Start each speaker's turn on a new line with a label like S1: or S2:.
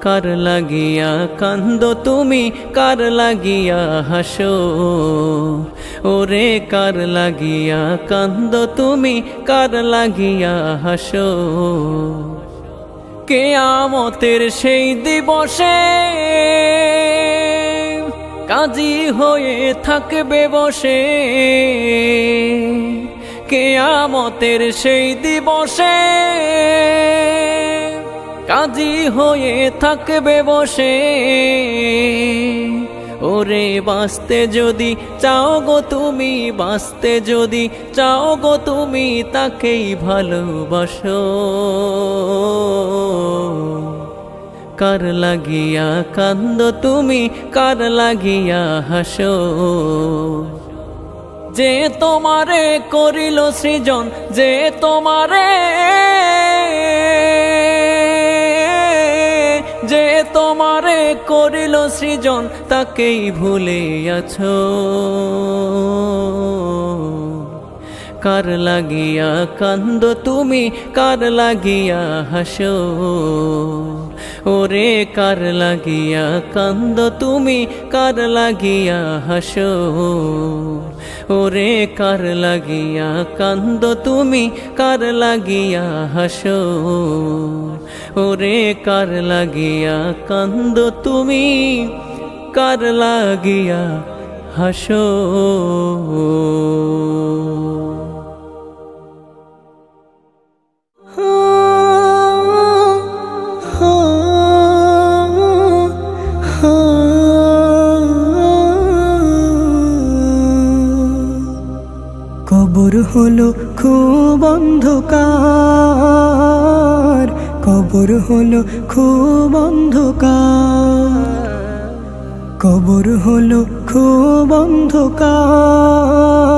S1: কার লাগিয়া কান্দো তুমি, কার লাগিয়া হাসো, ওরে কার লাগিয়া কান্দো তুমি, কার লাগিয়া হাসো। কিয়ামতের সেই দিবসে কাজী হয়ে থাকবে বসে, কিয়ামতের সেই দিবসে কাজী হয়ে থাকবে বসে। ওরে বাঁচতে যদি চাও গো তুমি, বাঁচতে যদি চাও গো তুমি, তাকেই ভালোবাসো। কার লাগিয়া কান্দো তুমি, কার লাগিয়া হাসো, যে তোমারে করিল সৃজন, যে তোমারে, যে তোমারে করিল সৃজন, তাকেই ভুলে আছো। কার লাগিয়া কান্দো তুমি, কার লাগিয়া হাসো, ওরে কার লাগিয়া কান্দো তুমি, কার লাগিয়া হাসো, ওরে কার লাগিয়া কান্দো তুমি, কার লাগিয়া হাসো, ওরে কার লাগিয়া কান্দো তুমি, কার লাগিয়া হাসো।
S2: কবর হলো খুব অন্ধকার, কবর হলো খুব অন্ধকার, কবর হলো খুব অন্ধকার।